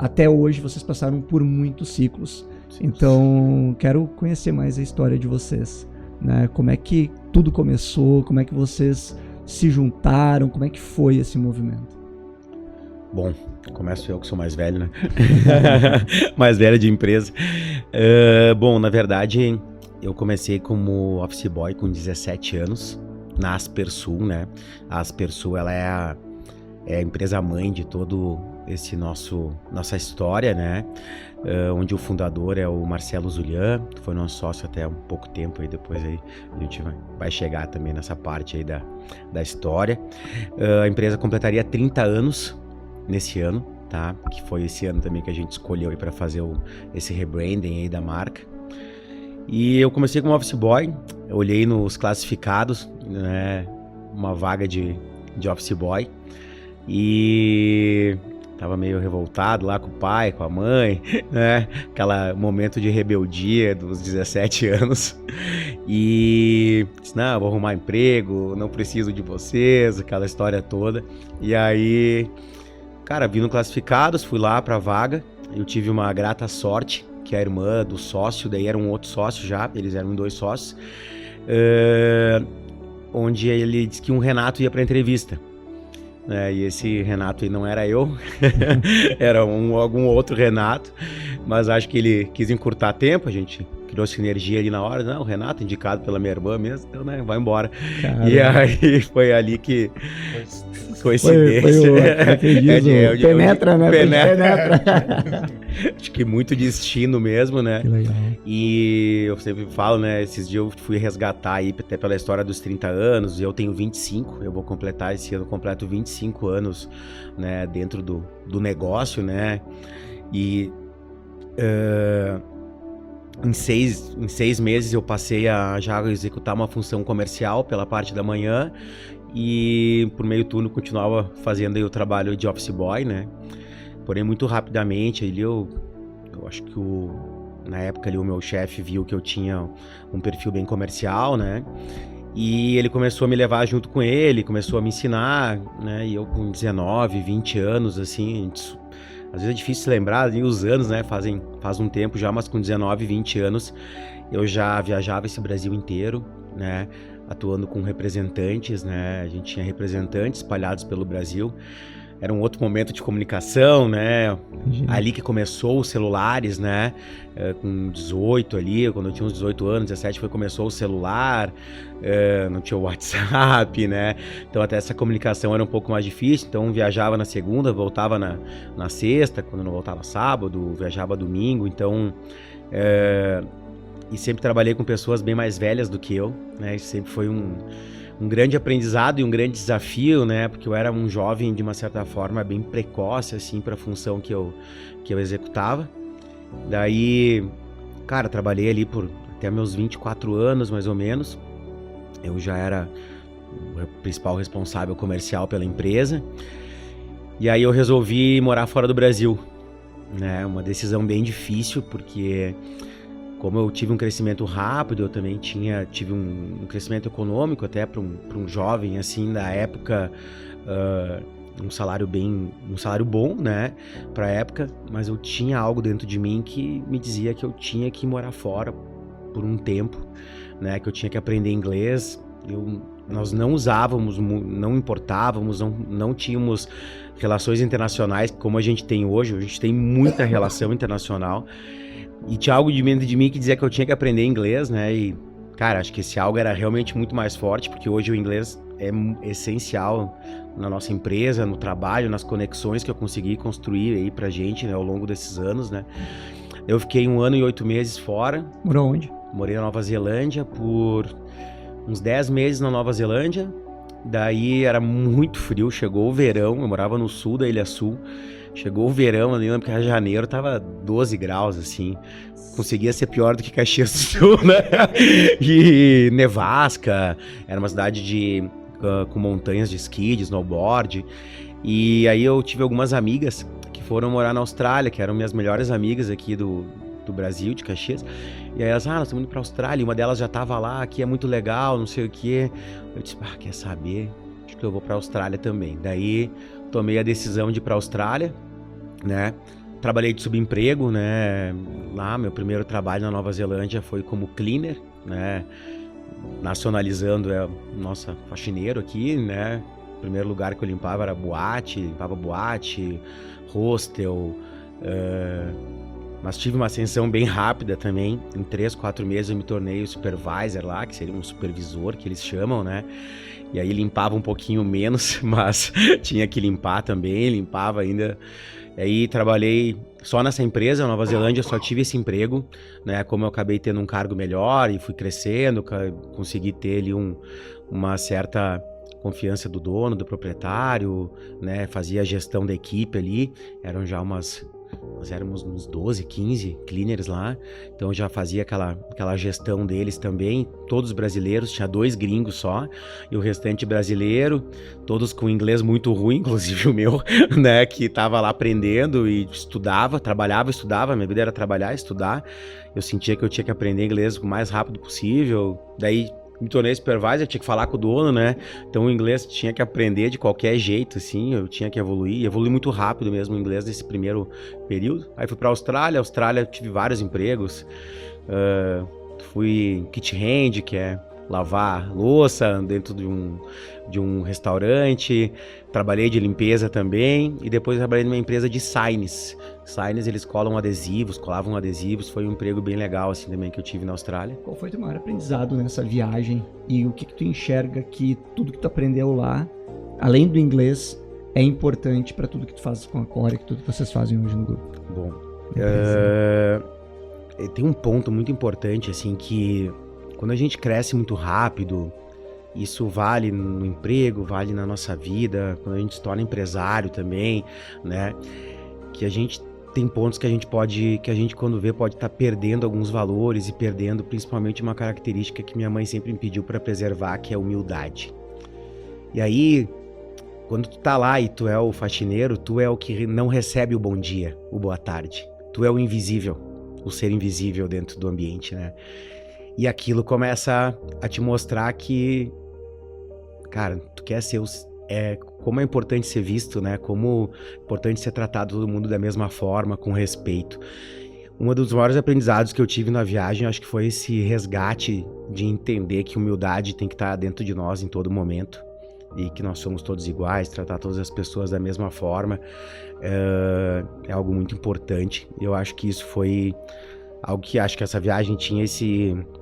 até hoje vocês passaram por muitos ciclos. Então, quero conhecer mais a história de vocês, né? Como é que tudo começou, como é que vocês se juntaram, como é que foi esse movimento? Bom, começo eu que sou mais velho, né? Mais velho de empresa. Bom, na verdade, eu comecei como office boy com 17 anos, na Aspersul, né? A Aspersul, ela é a empresa mãe de todo esse nossa história, né? Onde o fundador é o Marcelo Zulian, que foi nosso sócio até um pouco tempo, aí depois aí a gente vai chegar também nessa parte aí da história. A empresa completaria 30 anos nesse ano, tá? Que foi esse ano também que a gente escolheu aí para fazer esse rebranding aí da marca. E eu comecei como office boy, eu olhei nos classificados, né? Uma vaga de office boy e tava meio revoltado lá com o pai, com a mãe, né? Aquela momento de rebeldia dos 17 anos. E disse, não, vou arrumar emprego, não preciso de vocês, aquela história toda. E aí, cara, vi no classificados, fui lá pra vaga. Eu tive uma grata sorte, que a irmã do sócio, daí era um outro sócio já, eles eram 2 sócios, onde ele disse que um Renato ia pra entrevista. E esse Renato aí não era eu, era algum outro Renato, mas acho que ele quis encurtar tempo, a gente criou sinergia ali na hora, não, o Renato indicado pela minha irmã mesmo, então, né, vai embora. Caramba. E aí foi ali que coincidência. Penetra, né? Penetra. Acho que muito destino mesmo, né? Que legal. E eu sempre falo, né? Esses dias eu fui resgatar aí até pela história dos 30 anos, eu tenho 25, eu vou completar esse ano, completo 25 anos, né? Dentro do negócio, né? E em seis meses eu passei a já executar uma função comercial pela parte da manhã e por meio turno continuava fazendo aí o trabalho de office boy, né? Porém, muito rapidamente, ali eu acho que na época ali o meu chefe viu que eu tinha um perfil bem comercial, né? E ele começou a me levar junto com ele, começou a me ensinar, né? E eu com 19, 20 anos, assim, às vezes é difícil lembrar, assim, os anos, né? Faz um tempo já, mas com 19, 20 anos eu já viajava esse Brasil inteiro, né? Atuando com representantes, né? A gente tinha representantes espalhados pelo Brasil. Era um outro momento de comunicação, né? Ali que começou os celulares, né? Com 18 ali, quando eu tinha uns 18 anos, 17, começou o celular, não tinha o WhatsApp, né? Então até essa comunicação era um pouco mais difícil, então viajava na segunda, voltava na sexta, quando não voltava sábado, viajava domingo, então... E sempre trabalhei com pessoas bem mais velhas do que eu, né? Isso sempre foi um grande aprendizado e um grande desafio, né? Porque eu era um jovem, de uma certa forma, bem precoce, assim, para a função que eu executava. Daí, cara, trabalhei ali por até meus 24 anos, mais ou menos. Eu já era o principal responsável comercial pela empresa. E aí eu resolvi morar fora do Brasil, né? Uma decisão bem difícil, porque... Como eu tive um crescimento rápido, eu também tive um crescimento econômico até para um jovem, assim, da época, um salário bom, né, para a época, mas eu tinha algo dentro de mim que me dizia que eu tinha que morar fora por um tempo, né, que eu tinha que aprender inglês. Nós não usávamos, não importávamos, não tínhamos relações internacionais como a gente tem hoje. A gente tem muita relação internacional. E tinha algo dentro de mim que dizia que eu tinha que aprender inglês, né? E, cara, acho que esse algo era realmente muito mais forte, porque hoje o inglês é essencial na nossa empresa, no trabalho, nas conexões que eu consegui construir aí pra gente, né, ao longo desses anos, né? Eu fiquei 1 ano e 8 meses fora. Morou onde? Morei na Nova Zelândia por uns 10 meses na Nova Zelândia. Daí era muito frio, chegou o verão, eu morava no sul da Ilha Sul. Chegou o verão, eu lembro que era janeiro, tava 12 graus, assim. Conseguia ser pior do que Caxias do Sul, né? E nevasca, era uma cidade com montanhas de esqui, de snowboard. E aí eu tive algumas amigas que foram morar na Austrália, que eram minhas melhores amigas aqui do Brasil, de Caxias. E aí elas, nós estamos indo pra Austrália, e uma delas já tava lá, aqui é muito legal, não sei o quê. Eu disse, quer saber? Acho que eu vou pra Austrália também. Daí... tomei a decisão de ir para a Austrália, né? trabalhei de subemprego, né? Lá, meu primeiro trabalho na Nova Zelândia foi como cleaner, né? Nacionalizando, nossa, faxineiro aqui, né? O primeiro lugar que eu limpava era limpava boate, hostel, mas tive uma ascensão bem rápida também. Em 3, 4 meses eu me tornei o supervisor lá, que seria um supervisor, que eles chamam, né? E aí limpava um pouquinho menos, mas tinha que limpar também, limpava ainda. E aí trabalhei só nessa empresa, Nova Zelândia, só tive esse emprego, né? Como eu acabei tendo um cargo melhor e fui crescendo, consegui ter ali uma certa confiança do dono, do proprietário, né? Fazia a gestão da equipe ali, nós éramos uns 12, 15 cleaners lá, então eu já fazia aquela gestão deles também, todos brasileiros, tinha 2 gringos só, e o restante brasileiro, todos com inglês muito ruim, inclusive o meu, né, que tava lá aprendendo e trabalhava, estudava, minha vida era trabalhar, estudar, eu sentia que eu tinha que aprender inglês o mais rápido possível, daí me tornei supervisor, tinha que falar com o dono, né? Então o inglês tinha que aprender de qualquer jeito, assim, eu tinha que evoluir muito rápido mesmo o inglês nesse primeiro período. Aí fui pra Austrália tive vários empregos, fui kit hand, que é lavar louça dentro de um restaurante, trabalhei de limpeza também e depois trabalhei numa empresa de signs. Signs, eles colavam adesivos, foi um emprego bem legal assim também que eu tive na Austrália. Qual foi o teu maior aprendizado nessa viagem e o que tu enxerga que tudo que tu aprendeu lá, além do inglês, é importante para tudo que tu fazes com a Core, que tudo que vocês fazem hoje no grupo? Bom, tem um ponto muito importante assim que quando a gente cresce muito rápido, isso vale no emprego, vale na nossa vida, quando a gente se torna empresário também, né? Que a gente tem pontos que a gente quando vê pode estar perdendo alguns valores e perdendo principalmente uma característica que minha mãe sempre me pediu para preservar, que é a humildade. E aí, quando tu tá lá e tu é o faxineiro, tu é o que não recebe o bom dia, o boa tarde. Tu é o invisível, o ser invisível dentro do ambiente, né? E aquilo começa a te mostrar que, cara, tu quer ser como é importante ser visto, né? Como é importante ser tratado todo mundo da mesma forma, com respeito. Um dos maiores aprendizados que eu tive na viagem, acho que foi esse resgate de entender que humildade tem que estar dentro de nós em todo momento e que nós somos todos iguais, tratar todas as pessoas da mesma forma é algo muito importante. Eu acho que isso foi algo que acho que essa viagem tinha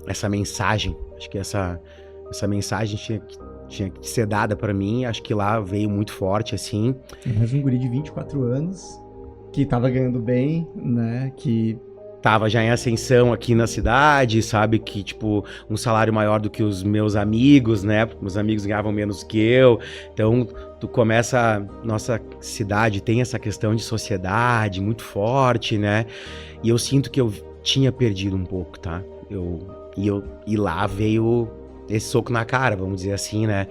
essa mensagem. Acho que essa mensagem tinha que ser dada pra mim. Acho que lá veio muito forte, assim. Mas um guri de 24 anos, que tava ganhando bem, né? Que tava já em ascensão aqui na cidade, sabe? Que, tipo, um salário maior do que os meus amigos, né? Porque meus amigos ganhavam menos que eu. Então, nossa cidade tem essa questão de sociedade muito forte, né? E eu sinto que eu tinha perdido um pouco, tá? E lá veio esse soco na cara, vamos dizer assim, né?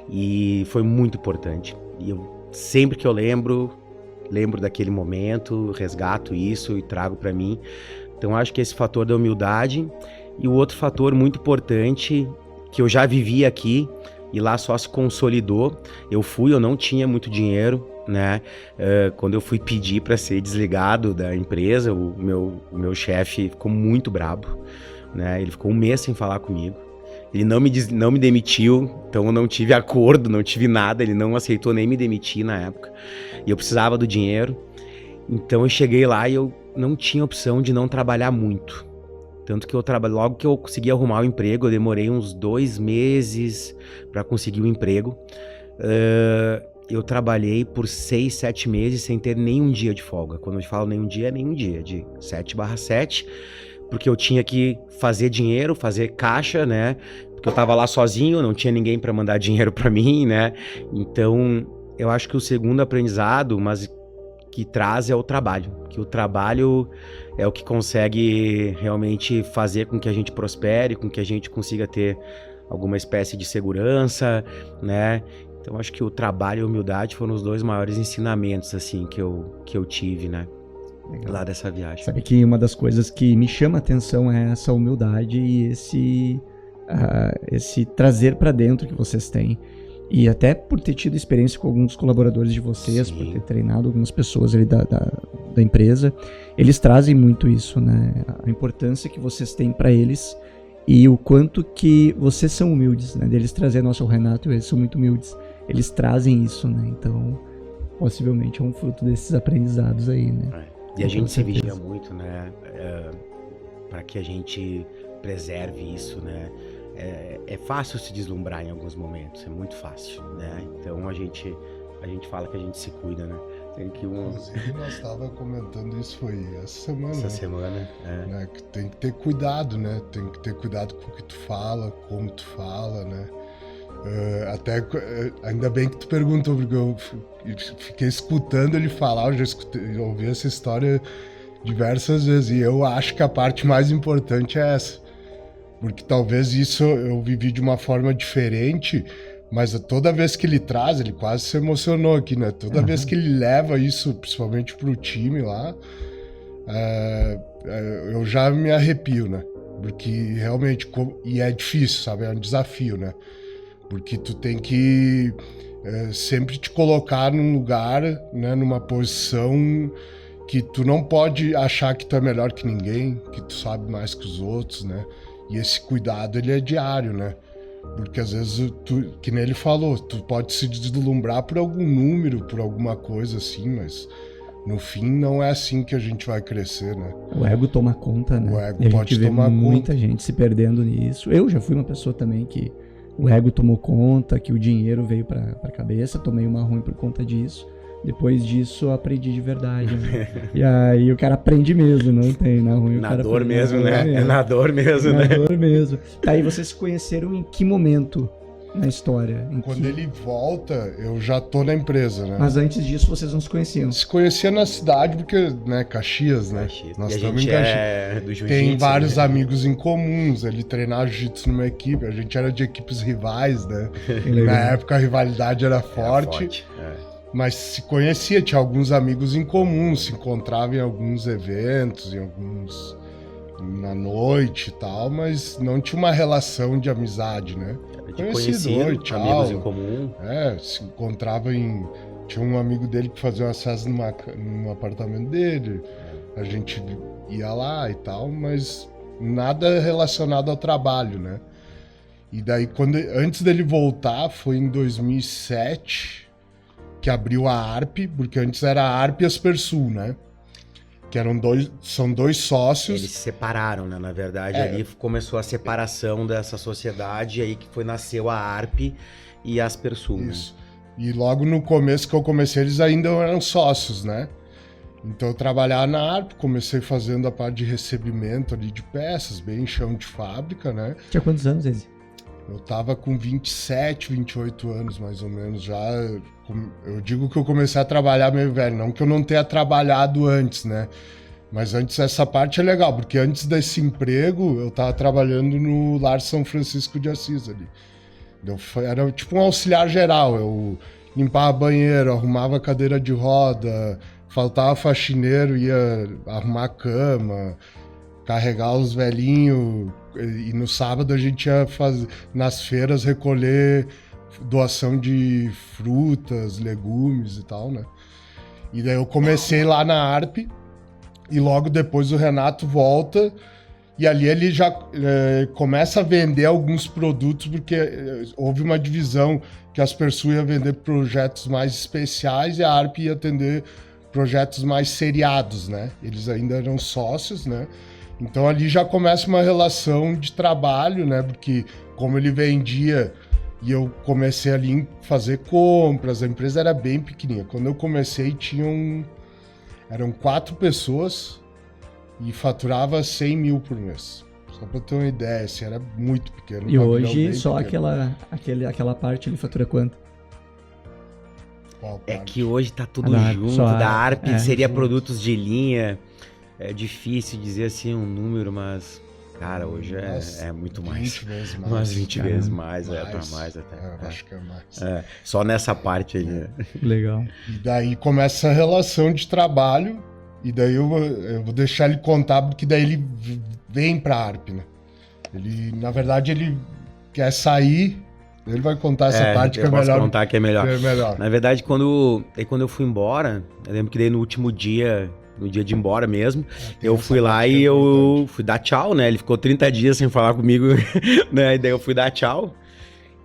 E foi muito importante. E sempre que eu lembro daquele momento, resgato isso e trago pra mim. Então acho que esse fator da humildade e o outro fator muito importante que eu já vivi aqui e lá só se consolidou. Eu não tinha muito dinheiro, né? Quando eu fui pedir para ser desligado da empresa, o meu chefe ficou muito brabo, né? Ele ficou 1 mês sem falar comigo. Ele não me demitiu, então eu não tive acordo, não tive nada, ele não aceitou nem me demitir na época. E eu precisava do dinheiro, então eu cheguei lá e eu não tinha opção de não trabalhar muito. Tanto que logo que eu consegui arrumar o emprego, eu demorei uns 2 meses para conseguir o emprego. Eu trabalhei por 6, 7 meses sem ter nenhum dia de folga. Quando eu falo nenhum dia, é nenhum dia, de 7/7. Porque eu tinha que fazer dinheiro, fazer caixa, né? Porque eu tava lá sozinho, não tinha ninguém para mandar dinheiro para mim, né? Então, eu acho que o segundo aprendizado, mas que traz é o trabalho. Que o trabalho é o que consegue realmente fazer com que a gente prospere, com que a gente consiga ter alguma espécie de segurança, né? Então, acho que o trabalho e a humildade foram os 2 maiores ensinamentos, assim, que eu tive, né? Legal. Lá dessa viagem. Sabe que uma das coisas que me chama a atenção é essa humildade e esse trazer para dentro que vocês têm. E até por ter tido experiência com alguns colaboradores de vocês, Sim. por ter treinado algumas pessoas ali da empresa, eles trazem muito isso, né? A importância que vocês têm para eles e o quanto que vocês são humildes, né? Deles trazer, nossa, o Renato e eles são muito humildes. Eles trazem isso, né? Então, possivelmente é um fruto desses aprendizados aí, né? E a gente se certeza. vigia muito, né? Para que a gente preserve isso, né? É fácil se deslumbrar em alguns momentos, é muito fácil, né? Então a gente fala que a gente se cuida, né? Tem que Inclusive, nós estava comentando isso foi essa semana. Essa né? semana, Né? Que tem que ter cuidado, né? Tem que ter cuidado com o que tu fala, como tu fala, né? Ainda bem que tu perguntou, porque eu fiquei escutando ele falar, eu ouvi essa história diversas vezes, e eu acho que a parte mais importante é essa. Porque talvez isso eu vivi de uma forma diferente, mas toda vez que ele traz, ele quase se emocionou aqui, né? Toda vez que ele leva isso, principalmente pro time lá, eu já me arrepio, né? Porque realmente, e é difícil, sabe? É um desafio, né? Porque tu tem que sempre te colocar num lugar, né? Numa posição que tu não pode achar que tu é melhor que ninguém, que tu sabe mais que os outros, né? E esse cuidado, ele é diário, né? Porque às vezes, que nem ele falou, tu pode se deslumbrar por algum número, por alguma coisa assim, mas no fim não é assim que a gente vai crescer, né? O ego toma conta, né? O ego e a pode gente vê tomar muita conta. gente se perdendo nisso. Eu já fui uma pessoa também que o ego tomou conta, que o dinheiro veio pra cabeça, tomei uma ruim por conta disso. Depois disso, eu aprendi de verdade, né? E aí o cara aprende mesmo, não tem na ruim. na dor mesmo, né? É na dor mesmo, né? Na dor mesmo. Tá, e vocês se conheceram em que momento na história? Quando ele volta, eu já tô na empresa, né? Mas antes disso, vocês não se conheciam? Se conhecia na cidade, porque, né, Caxias, né? Nós E a estamos gente em Caxias. é do jiu-jitsu, Tem vários né? amigos em comuns, ele treinava jiu-jitsu numa equipe, a gente era de equipes rivais, né? Que legal. Na época a rivalidade era forte. Mas se conhecia, tinha alguns amigos em comum, se encontrava em alguns eventos, na noite e tal, mas não tinha uma relação de amizade, né? De conhecido, amigos em comum. Se encontrava Tinha um amigo dele que fazia uma festa no apartamento dele, a gente ia lá e tal, mas nada relacionado ao trabalho, né? E daí, antes dele voltar, foi em 2007... que abriu a ARP, porque antes era a ARP e a Aspersul, né? Que são dois sócios. Eles se separaram, né? Na verdade, ali começou a separação dessa sociedade, aí que nasceu a ARP e a Aspersul. Isso. Né? E logo no começo que eu comecei, eles ainda eram sócios, né? Então eu trabalhava na ARP, comecei fazendo a parte de recebimento ali de peças, bem chão de fábrica, né? Tinha quantos anos, Eze? Eu tava com 27, 28 anos, mais ou menos, já. Eu digo que eu comecei a trabalhar meio velho, não que eu não tenha trabalhado antes, né? Mas antes essa parte é legal, porque antes desse emprego eu tava trabalhando no Lar São Francisco de Assis ali. Era tipo um auxiliar geral, eu limpava banheiro, arrumava cadeira de roda, faltava faxineiro, ia arrumar cama, carregar os velhinhos, e no sábado a gente ia nas feiras recolher doação de frutas, legumes e tal, né? E daí eu comecei lá na ARP, e logo depois o Renato volta, e ali ele já começa a vender alguns produtos, porque houve uma divisão que a Aspersul ia vender projetos mais especiais e a ARP ia atender projetos mais seriados, né? Eles ainda eram sócios, né? Então ali já começa uma relação de trabalho, né? Porque como ele vendia e eu comecei ali a fazer compras, a empresa era bem pequenininha. Quando eu comecei eram 4 pessoas e faturava 100 mil por mês. Só pra ter uma ideia, assim, era muito pequeno. E hoje só pequeno. aquela parte ele fatura quanto? É que hoje tá tudo junto, só da ARP seria junto. produtos de linha. É difícil dizer assim um número, mas, cara, hoje é muito mais. 20 vezes mais. Umas 20 vezes mais, mais. pra mais até. Acho que é mais. Só nessa parte aí. Né? Legal. E daí começa a relação de trabalho, e daí eu vou deixar ele contar, porque daí ele vem pra ARP, né? Na verdade, ele quer sair Ele vai contar essa parte que é melhor. Posso contar que é melhor. É melhor. Na verdade, quando eu fui embora, eu lembro que daí no último dia, no dia de ir embora mesmo, eu fui lá e eu fui dar tchau, né? Ele ficou 30 dias sem falar comigo, né? E daí eu fui dar tchau.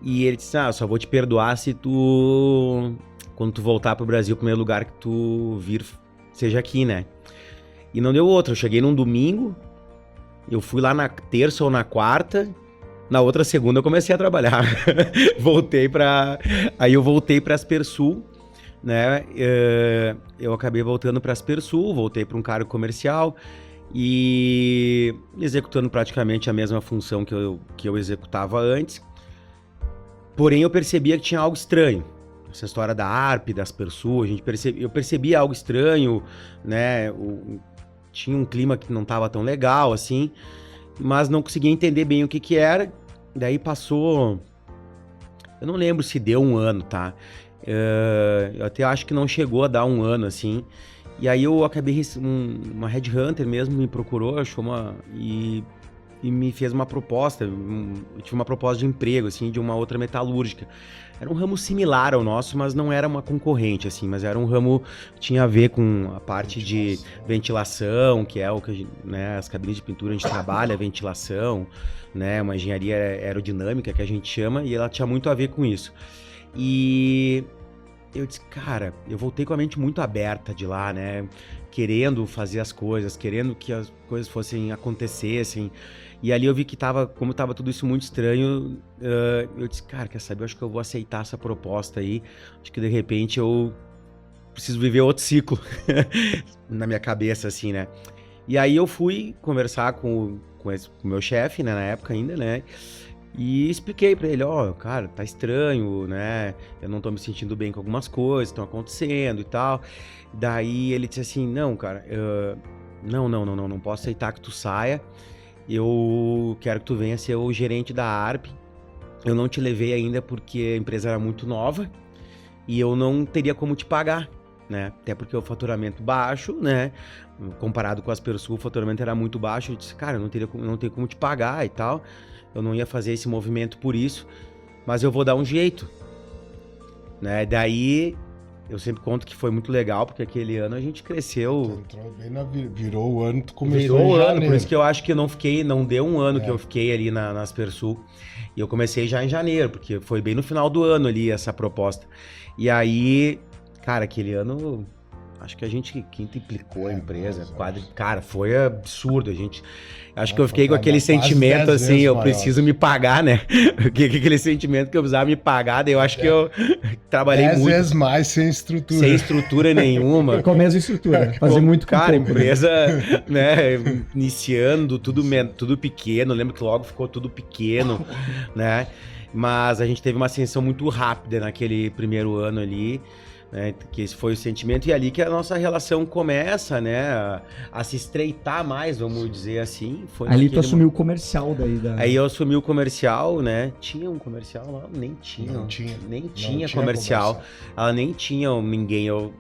E ele disse, eu só vou te perdoar se tu... Quando tu voltar pro Brasil, o primeiro lugar que tu vir seja aqui, né? E não deu outra. Eu cheguei num domingo, eu fui lá na terça ou na quarta, na outra segunda eu comecei a trabalhar. Aí eu voltei pra Aspersul, né? Eu acabei voltando pra Aspersul, voltei pra um cargo comercial e executando praticamente a mesma função que eu executava antes. Porém, eu percebia que tinha algo estranho. Essa história da ARP, da Aspersul, eu percebia algo estranho, né? Tinha um clima que não estava tão legal, assim, mas não conseguia entender bem o que era. Daí passou... Eu não lembro se deu um ano, tá? Eu até acho que não chegou a dar um ano, assim. E aí eu acabei... Uma headhunter mesmo me procurou, achou e me fez uma proposta. Eu tive uma proposta de emprego, assim, de uma outra metalúrgica. Era um ramo similar ao nosso, mas não era uma concorrente, assim, mas era um ramo que tinha a ver com a parte de ventilação, que é o que, né, as cabines de pintura a gente trabalha, ventilação, né, uma engenharia aerodinâmica que a gente chama, e ela tinha muito a ver com isso. E eu disse, cara, eu voltei com a mente muito aberta de lá, né, querendo fazer as coisas, querendo que as coisas acontecessem. E ali eu vi que como tava tudo isso muito estranho, eu disse, cara, quer saber, eu acho que eu vou aceitar essa proposta aí. Acho que de repente eu preciso viver outro ciclo na minha cabeça, assim, né? E aí eu fui conversar com o meu chefe, né, na época ainda, né? E expliquei pra ele, cara, tá estranho, né? Eu não tô me sentindo bem com algumas coisas, estão acontecendo e tal. Daí ele disse assim, não, cara, não posso aceitar que tu saia. Eu quero que tu venha ser o gerente da ARP. Eu não te levei ainda porque a empresa era muito nova e eu não teria como te pagar, né? Até porque o faturamento baixo, né? Comparado com a Aspersul, o faturamento era muito baixo. Eu disse, cara, eu não tenho como te pagar e tal. Eu não ia fazer esse movimento por isso, mas eu vou dar um jeito, né? Daí... Eu sempre conto que foi muito legal, porque aquele ano a gente cresceu... Entrou bem virou o ano, tu começou Virou o ano, janeiro. por isso que eu acho que não deu um ano que eu fiquei ali na Aspersul. E eu comecei já em janeiro, porque foi bem no final do ano ali essa proposta. E aí, cara, aquele ano... Acho que a gente quintuplicou a empresa. Cara, foi absurdo. Acho que eu fiquei com aquele sentimento assim, eu preciso me pagar, né? Aquele sentimento que eu precisava me pagar, daí eu acho que eu trabalhei 10 muito. vezes mais sem estrutura. Sem estrutura nenhuma. Com a mesma estrutura. Fazer muito com cara, pouco, empresa, né, iniciando, tudo pequeno. Eu lembro que logo ficou tudo pequeno, né? Mas a gente teve uma ascensão muito rápida naquele primeiro ano ali. Né, que esse foi o sentimento, e ali que a nossa relação começa, né, a se estreitar mais, vamos dizer assim. Foi ali tu assumiu o comercial daí Aí eu assumi o comercial, né? Tinha um comercial lá? Nem tinha comercial. Ela nem tinha ninguém. Eu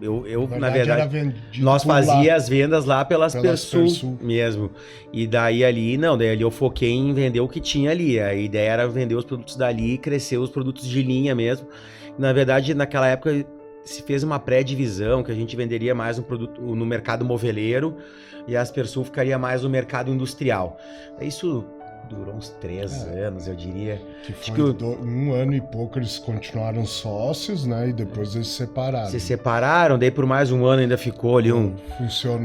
na verdade nós fazia as vendas lá pela Aspersul mesmo. E daí ali eu foquei em vender o que tinha ali. A ideia era vender os produtos dali e crescer os produtos de linha mesmo. Na verdade, naquela época se fez uma pré-divisão, que a gente venderia mais um produto no mercado moveleiro e a Aspersul ficaria mais no mercado industrial. Isso durou uns 3 anos, eu diria. Que foi um ano e pouco eles continuaram sócios, né? E depois eles se separaram. Daí por mais um ano ainda ficou ali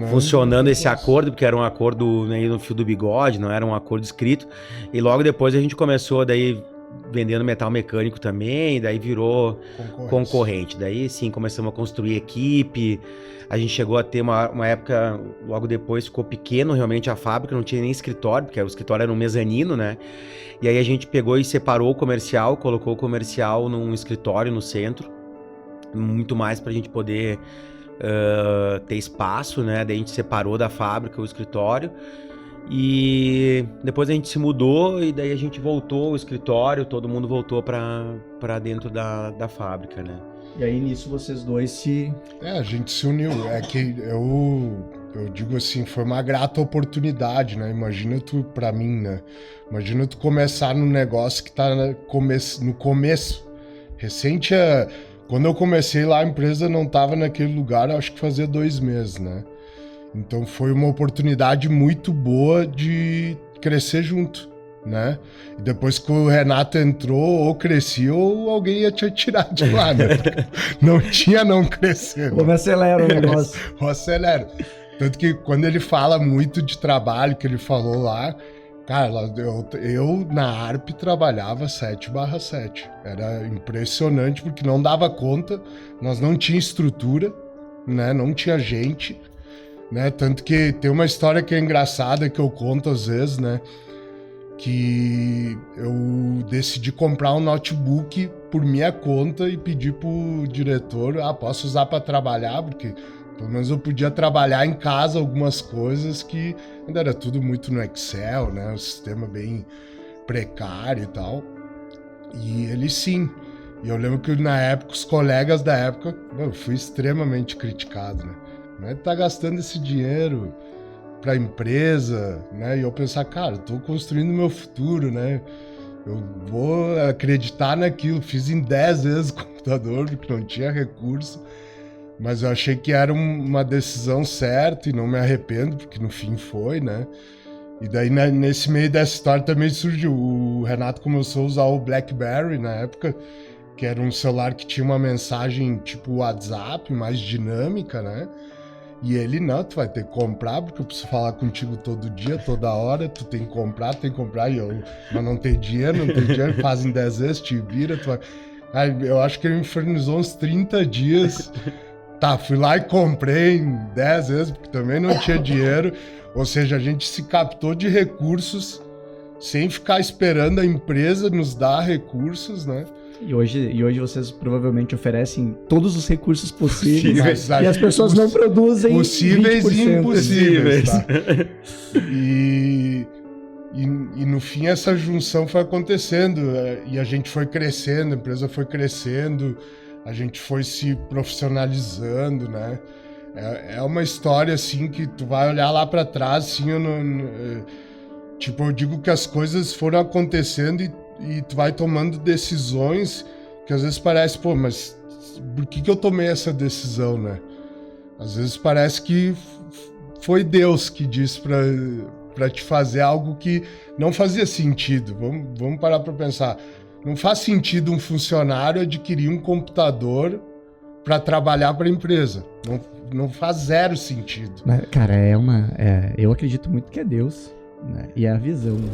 funcionando esse acordo, porque era um acordo meio no fio do bigode, não era um acordo escrito. E logo depois a gente começou vendendo metal mecânico também, daí virou concorrente. Daí sim, começamos a construir equipe, a gente chegou a ter uma época, logo depois ficou pequeno realmente a fábrica, não tinha nem escritório, porque o escritório era um mezanino, né? E aí a gente pegou e separou o comercial, colocou o comercial num escritório no centro, muito mais pra gente poder ter espaço, né? Daí a gente separou da fábrica o escritório. E depois a gente se mudou e daí a gente voltou ao escritório, todo mundo voltou pra dentro da fábrica, né? E aí nisso vocês dois a gente se uniu. É que eu eu digo assim, foi uma grata oportunidade, né? Imagina tu, pra mim, né? Imagina tu começar num negócio que tá no começo. Recente, quando eu comecei lá, a empresa não tava naquele lugar, acho que fazia 2 meses, né? Então foi uma oportunidade muito boa de crescer junto, né? E depois que o Renato entrou, ou crescia ou alguém ia te tirar de lá, né? Não tinha não crescer. Ou me acelera o negócio. Ou acelera. Tanto que quando ele fala muito de trabalho, que ele falou lá, cara, eu na ARP trabalhava 7/7. Era impressionante porque não dava conta, nós não tinha estrutura, né? Não tinha gente, né? Tanto que tem uma história que é engraçada que eu conto às vezes, né? Que eu decidi comprar um notebook por minha conta e pedi pro diretor, posso usar para trabalhar, porque pelo menos eu podia trabalhar em casa algumas coisas que ainda era tudo muito no Excel, né? Um sistema bem precário e tal. E ele sim. E eu lembro que na época, os colegas da época, eu fui extremamente criticado, né? Como é que tá gastando esse dinheiro pra empresa, né? E eu pensar, cara, eu tô construindo meu futuro, né? Eu vou acreditar naquilo. Fiz em 10 vezes o computador, porque não tinha recurso. Mas eu achei que era uma decisão certa e não me arrependo, porque no fim foi, né? E daí, nesse meio dessa história também surgiu. O Renato começou a usar o BlackBerry na época, que era um celular que tinha uma mensagem tipo WhatsApp, mais dinâmica, né? E ele, não, tu vai ter que comprar, porque eu preciso falar contigo todo dia, toda hora, tu tem que comprar, e mas não tem dinheiro, faz em 10 vezes, te vira, tu vai... Aí, eu acho que ele me infernizou uns 30 dias... Tá, fui lá e comprei em 10 vezes, porque também não tinha dinheiro. Ou seja, a gente se captou de recursos sem ficar esperando a empresa nos dar recursos, né? E hoje vocês provavelmente oferecem todos os recursos possíveis. Mas, e as pessoas não produzem possíveis 20%. e impossíveis. Tá? E no fim essa junção foi acontecendo. E a gente foi crescendo, a empresa foi crescendo. A gente foi se profissionalizando, né? É uma história, assim, que tu vai olhar lá pra trás, assim, eu digo que as coisas foram acontecendo e tu vai tomando decisões que às vezes parece, pô, mas por que eu tomei essa decisão, né? Às vezes parece que foi Deus que disse pra te fazer algo que não fazia sentido. Vamos parar pra pensar. Não faz sentido um funcionário adquirir um computador para trabalhar para a empresa. Não faz zero sentido. Mas, cara, eu acredito muito que é Deus, né? E é a visão. Né?